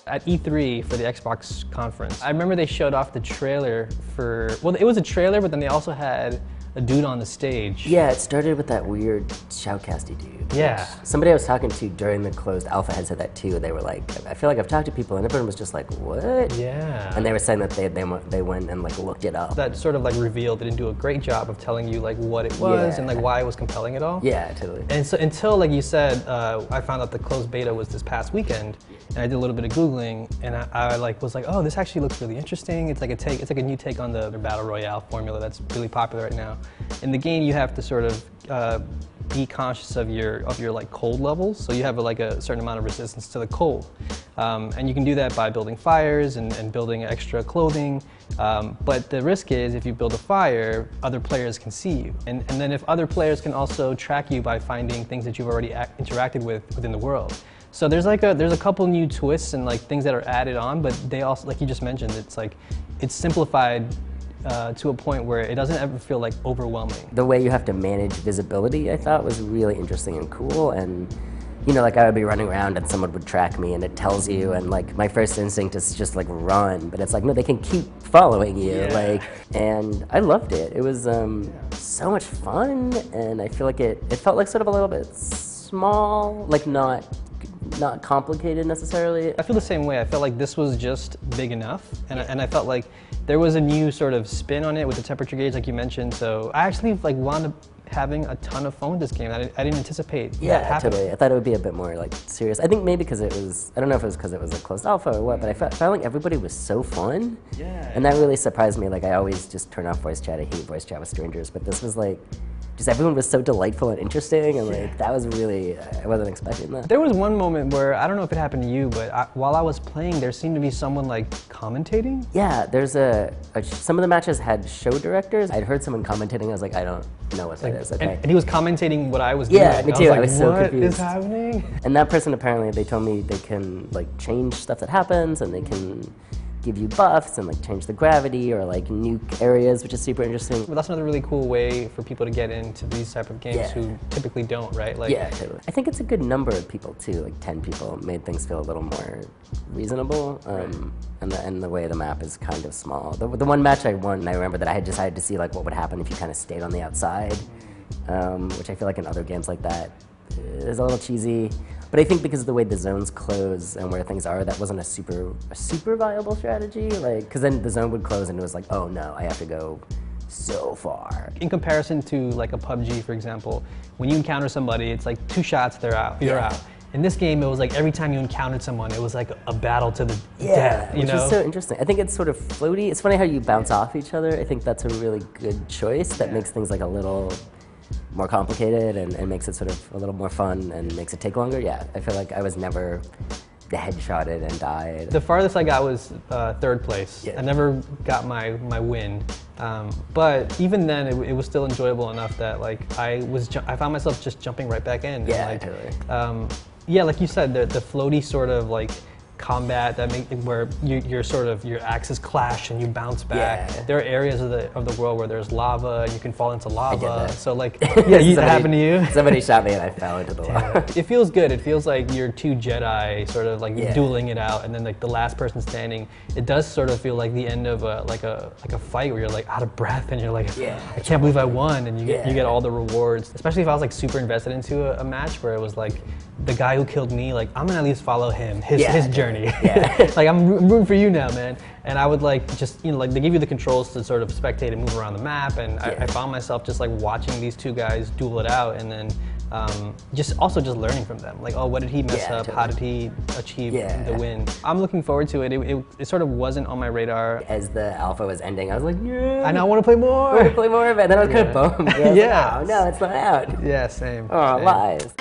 At E3 for the Xbox conference, I remember they showed off the trailer for, well, it was a trailer, but then they also had a dude on the stage. Yeah, it started with that weird shoutcasty dude. Yeah. Somebody I was talking to during the closed alpha had said that too. They were like, I feel like I've talked to people and everyone was just like, what? Yeah. And they were saying that they went and like looked it up. That sort of like revealed, they didn't do a great job of telling you like what it was Yeah. and like why it was compelling at all. Yeah, totally. And so until, like you said, I found out the closed beta was this past weekend, and I did a little bit of Googling, and I like was like, oh, this actually looks really interesting. It's like it's like a new take on the Battle Royale formula that's really popular right now. In the game, you have to sort of be conscious of your like cold levels, so you have like a certain amount of resistance to the cold, and you can do that by building fires and building extra clothing. But the risk is if you build a fire, other players can see you, and then if other players can also track you by finding things that you've already interacted with within the world. So there's a couple new twists and like things that are added on, but they also, like you just mentioned, it's simplified to a point where it doesn't ever feel like overwhelming. The way you have to manage visibility, I thought, was really interesting and cool. And you know, like I would be running around and someone would track me and it tells you, and like my first instinct is just like run, but it's like, no, they can keep following you. Yeah. Like, and I loved it. It was so much fun, and I feel like it felt like sort of a little bit small, like not complicated necessarily. I feel the same way. I felt like this was just big enough, and I felt like there was a new sort of spin on it with the temperature gauge, like you mentioned. So I actually like wound up having a ton of fun with this game. I didn't anticipate that happening. Totally. I thought it would be a bit more like serious. I think maybe because it was, I don't know if it was because it was a closed alpha or what, but I felt like everybody was so fun. Yeah. And that really surprised me. Like I always just turn off voice chat. I hate voice chat with strangers, but this was like, just everyone was so delightful and interesting, and like that was really, I wasn't expecting that. There was one moment where, I don't know if it happened to you, but while I was playing, there seemed to be someone like commentating. Yeah, there's some of the matches had show directors. I'd heard someone commentating, I was like, I don't know what that is, okay. And he was commentating what I was doing. Yeah, me too, I was so confused. What is happening? And that person apparently, they told me they can like change stuff that happens, and they can give you buffs and like change the gravity or like nuke areas, which is super interesting. But that's another really cool way for people to get into these type of games who typically don't, right? Like, yeah, totally. I think it's a good number of people too, like 10 people made things feel a little more reasonable. And the way the map is kind of small. The one match I won, I remember that I had decided to see like what would happen if you kind of stayed on the outside, which I feel like in other games like that is a little cheesy. But I think because of the way the zones close and where things are, that wasn't a super viable strategy. Like, because then the zone would close and it was like, oh no, I have to go so far. In comparison to like a PUBG, for example, when you encounter somebody, it's like 2 shots, they're out, you're out. In this game, it was like every time you encountered someone, it was like a battle to the death, you know? Which is so interesting. I think it's sort of floaty. It's funny how you bounce off each other. I think that's a really good choice that makes things like a little more complicated and makes it sort of a little more fun and makes it take longer. Yeah, I feel like I was never headshotted and died. The farthest I got was 3rd place. Yeah. I never got my win, but even then it was still enjoyable enough that like I found myself just jumping right back in. Yeah, and, like, totally. Yeah, like you said, the floaty sort of like combat that where your axes clash and you bounce back. Yeah. There are areas of the world where there's lava and you can fall into lava. that. So like, yeah, that happened to you? Somebody shot me and I fell into the lava. It feels good. It feels like you're 2 Jedi sort of like dueling it out, and then like the last person standing. It does sort of feel like the end of a fight where you're like out of breath and you're like, I can't believe I won, and you get all the rewards. Especially if I was like super invested into a match where it was like the guy who killed me, like I'm gonna at least follow him, his journey. Yeah. Like I'm rooting for you now, man. And I would like just, you know, like they give you the controls to sort of spectate and move around the map, and I found myself just like watching these 2 guys duel it out, and then just learning from them. Like, oh, what did he mess up? Totally. How did he achieve the win? I'm looking forward to it. It sort of wasn't on my radar. As the alpha was ending, I was like, yeah. I now want to play more. I want to play more of it. And then I was kind of bummed. Yeah. Like, oh, no, it's not out. Yeah, same. Oh, same. lies.